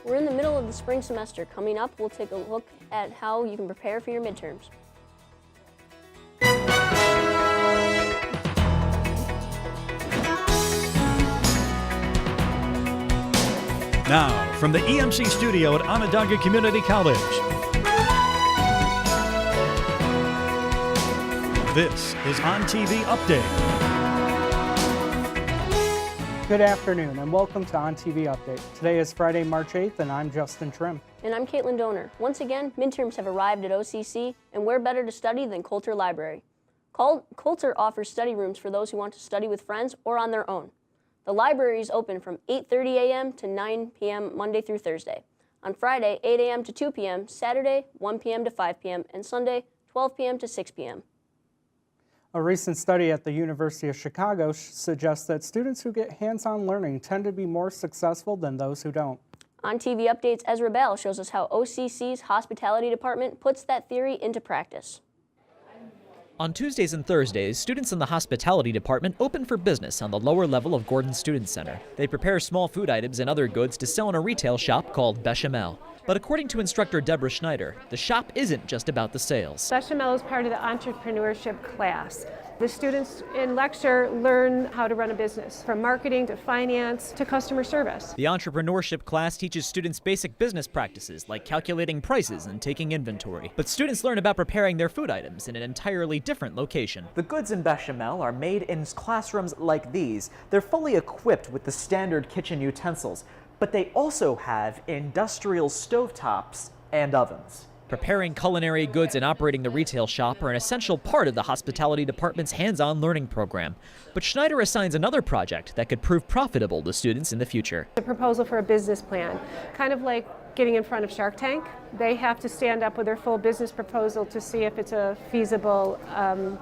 We're in the middle of the spring semester. Coming up, we'll take a look at how you can prepare for your midterms. Now, from the EMC studio at Onondaga Community College, this is ONTV Update. Good afternoon and welcome to ONTV Update. Today is Friday, March 8th, and I'm Justin Trimm. And I'm Caitlin Donor. Once again, midterms have arrived at OCC, and where better to study than COULTER Library. COULTER offers study rooms for those who want to study with friends or on their own. The library is open from 8:30 a.m. to 9 p.m. Monday through Thursday. On Friday, 8 a.m. to 2 p.m., Saturday, 1 p.m. to 5 p.m., and Sunday, 12 p.m. to 6 p.m. A recent study at the University of Chicago suggests that students who get hands-on learning tend to be more successful than those who don't. ONTV Update's Ezra Bell shows us how OCC's hospitality department puts that theory into practice. On Tuesdays and Thursdays, students in the hospitality department open for business on the lower level of Gordon Student Center. They prepare small food items and other goods to sell in a retail shop called Bechamel. But according to instructor DEBORAH Schneider, the shop isn't just about the sales. Bechamel is part of the entrepreneurship class. The students in lecture learn how to run a business, from marketing to finance to customer service. The entrepreneurship class teaches students basic business practices like calculating prices and taking inventory. But students learn about preparing their food items in an entirely different location. The goods in Bechamel are made in classrooms like these. They're fully equipped with the standard kitchen utensils, but they also have industrial stovetops and ovens. Preparing culinary goods and operating the retail shop are an essential part of the hospitality department's hands-on learning program. But Schneider assigns another project that could prove profitable to students in the future. A proposal for a business plan, kind of like getting in front of Shark Tank. They have to stand up with their full business proposal to see if it's a feasible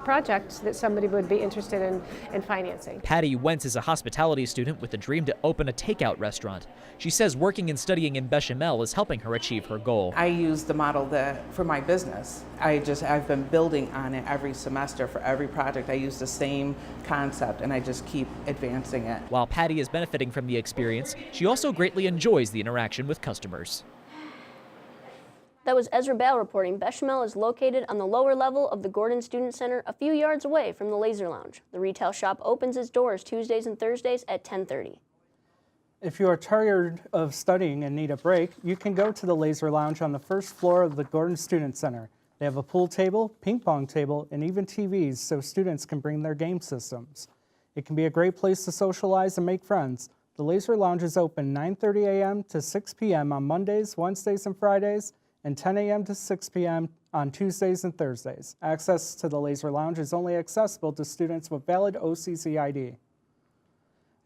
project that somebody would be interested in financing. Patty Wentz is a hospitality student with a dream to open a takeout restaurant. She says working and studying in Bechamel is helping her achieve her goal. I use the model for my business. I've been building on it every semester for every project. I use the same concept and I just keep advancing it. While Patty is benefiting from the experience, she also greatly enjoys the interaction with customers. That was Ezra Bell reporting. Bechamel is located on the lower level of the Gordon Student Center, a few yards away from the LAZER Lounge. The retail shop opens its doors Tuesdays and Thursdays at 10:30. If you are tired of studying and need a break, you can go to the LAZER Lounge on the first floor of the Gordon Student Center. They have a pool table, ping pong table, and even TVs so students can bring their game systems. It can be a great place to socialize and make friends. The LAZER Lounge is open 9:30 a.m. to 6 p.m. on Mondays, Wednesdays, and Fridays, and 10 a.m. to 6 p.m. on Tuesdays and Thursdays. Access to the LAZER Lounge is only accessible to students with valid OCC ID.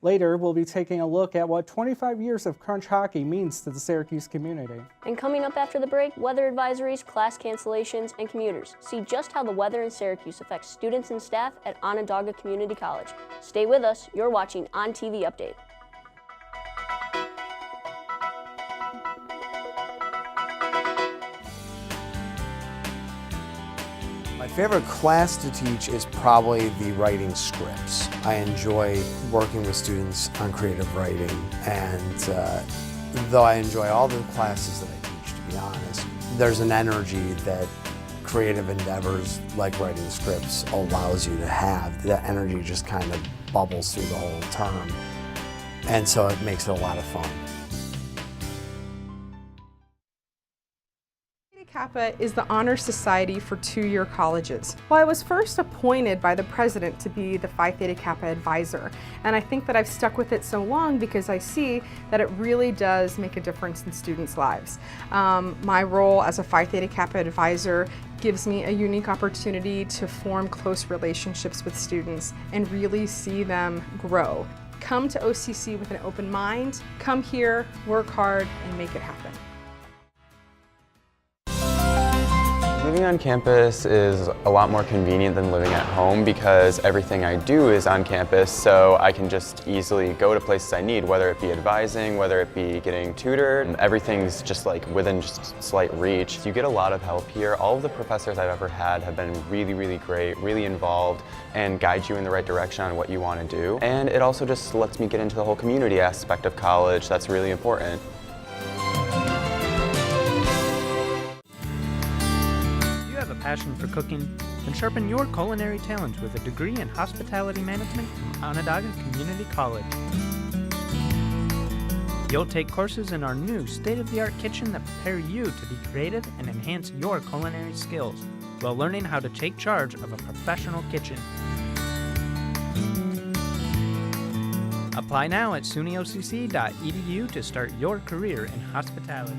Later, we'll be taking a look at what 25 years of crunch hockey means to the Syracuse community. And coming up after the break, weather advisories, class cancellations, and commuters. See just how the weather in Syracuse affects students and staff at Onondaga Community College. Stay with us. You're watching ONTV Update. My favorite class to teach is probably the writing scripts. I enjoy working with students on creative writing, and though I enjoy all the classes that I teach, to be honest, there's an energy that creative endeavors like writing scripts allows you to have. That energy just kind of bubbles through the whole term, and so it makes it a lot of fun. Kappa is the honor society for two-year colleges. Well, I was first appointed by the president to be the Phi Theta Kappa advisor, and I think that I've stuck with it so long because I see that it really does make a difference in students' lives. My role as a Phi Theta Kappa advisor gives me a unique opportunity to form close relationships with students and really see them grow. Come to OCC with an open mind, come here, work hard, and make it happen. Living on campus is a lot more convenient than living at home because everything I do is on campus, so I can just easily go to places I need, whether it be advising, whether it be getting tutored. Everything's just like within just slight reach. You get a lot of help here. All of the professors I've ever had have been really, really great, really involved, and guide you in the right direction on what you want to do. And it also just lets me get into the whole community aspect of college. That's really important. passion for cooking, then sharpen your culinary talents with a degree in hospitality management from Onondaga Community College. You'll take courses in our new state-of-the-art kitchen that prepare you to be creative and enhance your culinary skills while learning how to take charge of a professional kitchen. Apply now at sunyocc.edu to start your career in hospitality.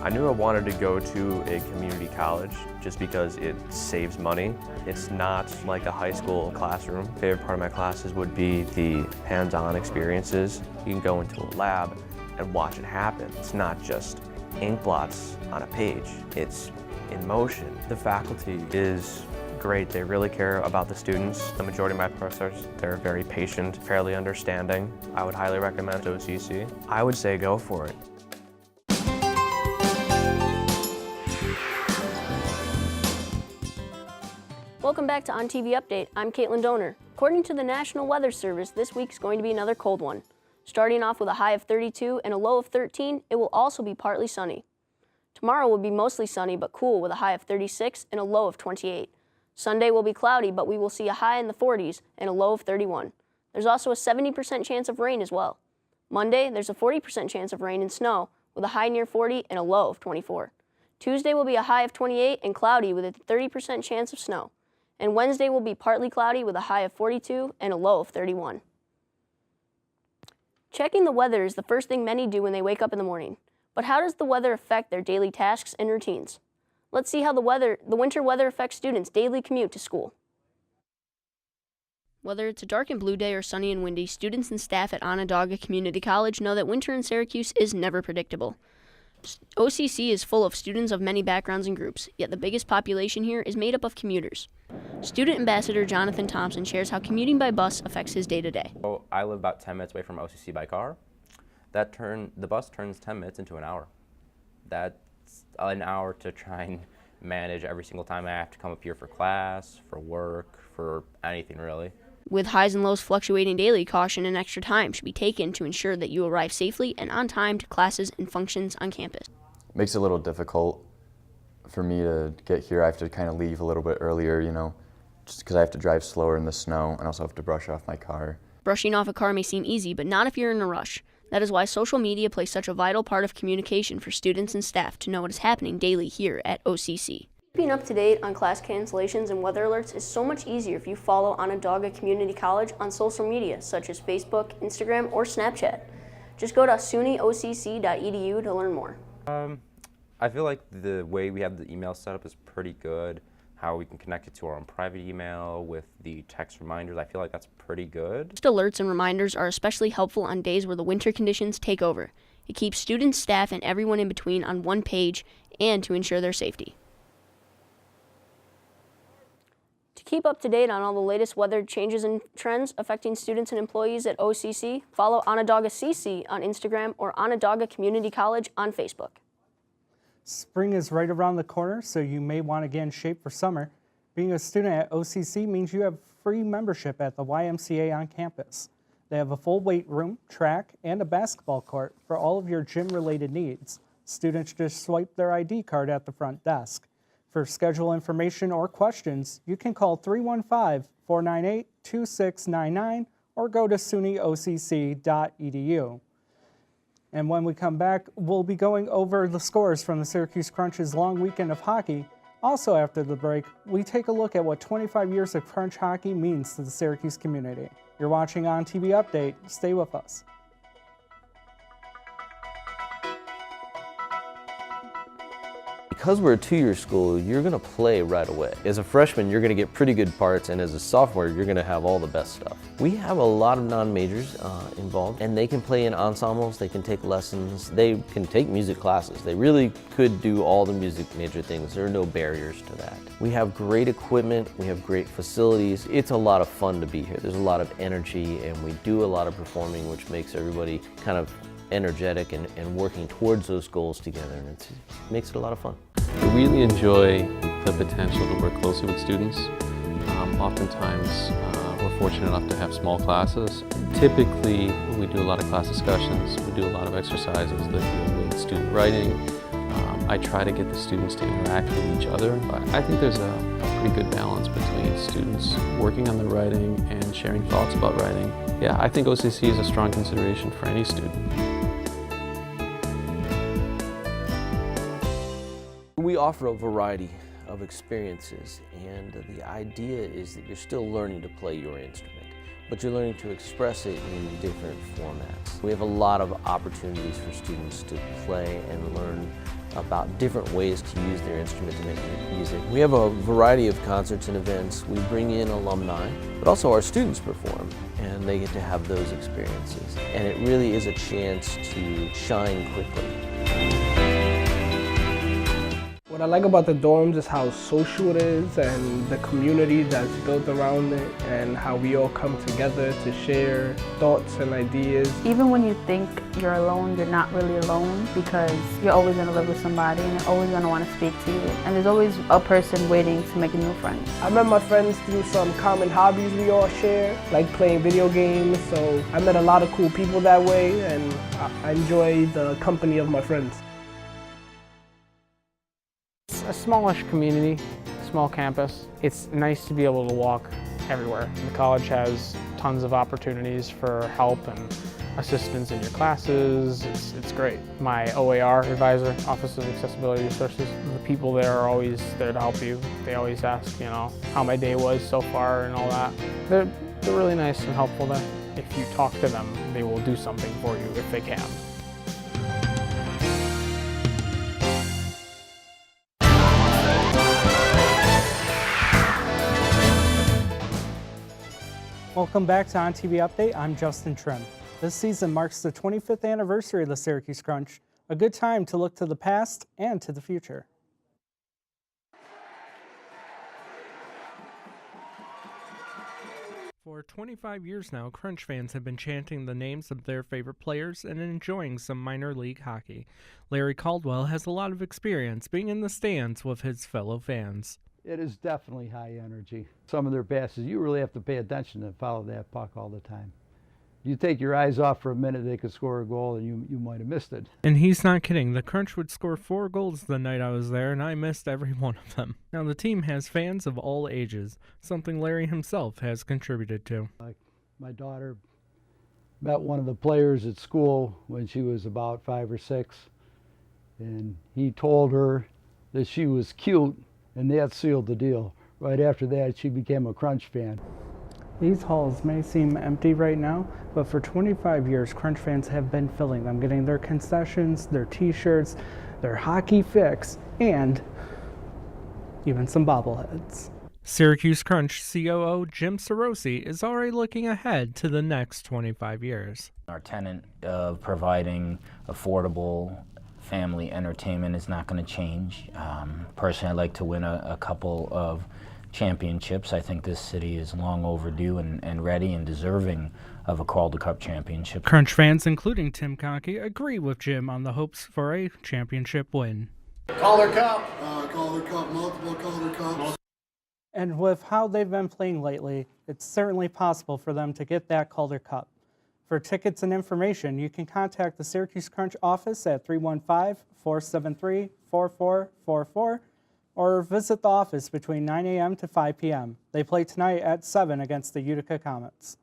I knew I wanted to go to a community college just because it saves money. It's not like a high school classroom. Favorite part of my classes would be the hands-on experiences. You can go into a lab and watch it happen. It's not just ink blots on a page, it's in motion. The faculty is great. They really care about the students. The majority of my professors, they're very patient, fairly understanding. I would highly recommend OCC. I would say go for it. Welcome back to Ontv Update. I'm Caitlin Donor. According to the National Weather Service, this week's going to be another cold one. Starting off with a high of 32 and a low of 13, it will also be partly sunny. Tomorrow will be mostly sunny but cool with a high of 36 and a low of 28. Sunday will be cloudy, but we will see a high in the 40s and a low of 31. There's also a 70% chance of rain as well. Monday, there's a 40% chance of rain and snow with a high near 40 and a low of 24. Tuesday will be a high of 28 and cloudy with a 30% chance of snow. And Wednesday will be partly cloudy with a high of 42 and a low of 31. Checking the weather is the first thing many do when they wake up in the morning. But how does the weather affect their daily tasks and routines? Let's see how the winter weather affects students' daily commute to school. Whether it's a dark and blue day or sunny and windy, students and staff at Onondaga Community College know that winter in Syracuse is never predictable. OCC is full of students of many backgrounds and groups, yet the biggest population here is made up of commuters. Student Ambassador Jonathan Thompson shares how commuting by bus affects his day-to-day. I live about 10 minutes away from OCC by car. The bus turns 10 minutes into an hour. That's an hour to try and manage every single time I have to come up here for class, for work, for anything really. With highs and lows fluctuating daily, caution and extra time should be taken to ensure that you arrive safely and on time to classes and functions on campus. Makes it a little difficult for me to get here. I have to kind of leave a little bit earlier, just because I have to drive slower in the snow and also have to brush off my car. Brushing off a car may seem easy, but not if you're in a rush. That is why social media plays such a vital part of communication for students and staff to know what is happening daily here at OCC. Keeping up to date on class cancellations and weather alerts is so much easier if you follow Onondaga Community College on social media such as Facebook, Instagram, or Snapchat. Just go to sunyocc.edu to learn more. I feel like the way we have the email set up is pretty good. How we can connect it to our own private email with the text reminders, I feel like that's pretty good. Text alerts and reminders are especially helpful on days where the winter conditions take over. It keeps students, staff, and everyone in between on one page and to ensure their safety. To keep up to date on all the latest weather changes and trends affecting students and employees at OCC, follow Onondaga CC on Instagram or Onondaga Community College on Facebook. Spring is right around the corner, so you may want to get in shape for summer. Being a student at OCC means you have free membership at the YMCA on campus. They have a full weight room, track, and a basketball court for all of your gym-related needs. Students just swipe their ID card at the front desk. For schedule information or questions, you can call 315-498-2699 or go to sunyocc.edu. And when we come back, we'll be going over the scores from the Syracuse Crunch's long weekend of hockey. Also after the break, we take a look at what 25 years of Crunch hockey means to the Syracuse community. You're watching Ontv Update. Stay with us. Because we're a two-year school, you're going to play right away. As a freshman, you're going to get pretty good parts, and as a sophomore, you're going to have all the best stuff. We have a lot of non-majors involved, and they can play in ensembles, they can take lessons, they can take music classes. They really could do all the music major things. There are no barriers to that. We have great equipment, we have great facilities. It's a lot of fun to be here. There's a lot of energy, and we do a lot of performing, which makes everybody kind of energetic and working towards those goals together, and it makes it a lot of fun. I really enjoy the potential to work closely with students. Oftentimes we're fortunate enough to have small classes. Typically we do a lot of class discussions, we do a lot of exercises that deal with student writing, I try to get the students to interact with each other. I think there's a pretty good balance between students working on their writing and sharing thoughts about writing. Yeah, I think OCC is a strong consideration for any student. We offer a variety of experiences, and the idea is that you're still learning to play your instrument, but you're learning to express it in different formats. We have a lot of opportunities for students to play and learn about different ways to use their instrument to make music. We have a variety of concerts and events. We bring in alumni, but also our students perform, and they get to have those experiences. And it really is a chance to shine quickly. What I like about the dorms is how social it is and the community that's built around it and how we all come together to share thoughts and ideas. Even when you think you're alone, you're not really alone because you're always going to live with somebody and they're always going to want to speak to you. And there's always a person waiting to make a new friend. I met my friends through some common hobbies we all share, like playing video games. So I met a lot of cool people that way and I enjoy the company of my friends. A smallish community, small campus. It's nice to be able to walk everywhere. The college has tons of opportunities for help and assistance in your classes. It's great. My OAR advisor, Office of Accessibility Resources, the people there are always there to help you. They always ask, you know, how my day was so far and all that. They're really nice and helpful there. If you talk to them, they will do something for you if they can. Welcome back to OnTV Update. I'm Justin Trimm. This season marks the 25th anniversary of the Syracuse Crunch, a good time to look to the past and to the future. For 25 years now, Crunch fans have been chanting the names of their favorite players and enjoying some minor league hockey. Larry Caldwell has a lot of experience being in the stands with his fellow fans. It is definitely high energy. Some of their passes, you really have to pay attention and follow that puck all the time. You take your eyes off for a minute, they could score a goal and you might have missed it. And he's not kidding. The Crunch would score 4 goals the night I was there, and I missed every one of them. Now, the team has fans of all ages, something Larry himself has contributed to. Like my daughter met one of the players at school when she was about 5 or 6, and he told her that she was cute, and that sealed the deal. Right after that, she became a Crunch fan. These halls may seem empty right now, but for 25 years, Crunch fans have been filling them, getting their concessions, their t-shirts, their hockey fix, and even some bobbleheads. Syracuse Crunch COO Jim Sorosi is already looking ahead to the next 25 years. Our tenet of providing affordable family entertainment is not going to change. Personally, I'd like to win a couple of championships. I think this city is long overdue and ready and deserving of a Calder Cup championship. Crunch fans, including Tim Conkey, agree with Jim on the hopes for a championship win. Calder Cup, multiple Calder Cups. And with how they've been playing lately, it's certainly possible for them to get that Calder Cup. For tickets and information, you can contact the Syracuse Crunch office at 315-473-4444 or visit the office between 9 a.m. to 5 p.m. They play tonight at 7 against the Utica Comets.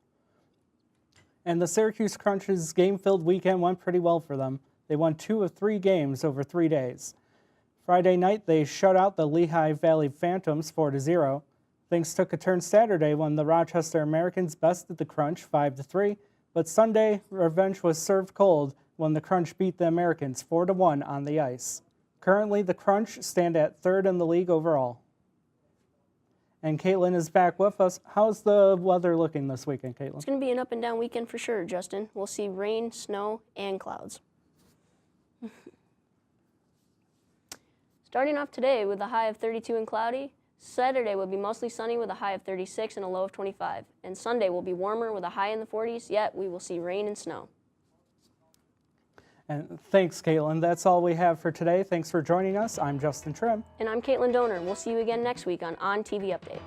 And the Syracuse Crunch's game-filled weekend went pretty well for them. They won 2 of 3 games over 3 days. Friday night, they shut out the Lehigh Valley Phantoms 4-0. Things took a turn Saturday when the Rochester Americans bested the Crunch 5-3. But Sunday, revenge was served cold when the Crunch beat the Americans 4-1 on the ice. Currently, the Crunch stand at 3rd in the league overall. And Caitlin is back with us. How's the weather looking this weekend, Caitlin? It's going to be an up and down weekend for sure, Justin. We'll see rain, snow, and clouds. Starting off today with a high of 32 and cloudy, Saturday will be mostly sunny with a high of 36 and a low of 25. And Sunday will be warmer with a high in the 40s, yet we will see rain and snow. And thanks, Caitlin. That's all we have for today. Thanks for joining us. I'm Justin Trimm. And I'm Caitlin Donor. We'll see you again next week on OnTV Update.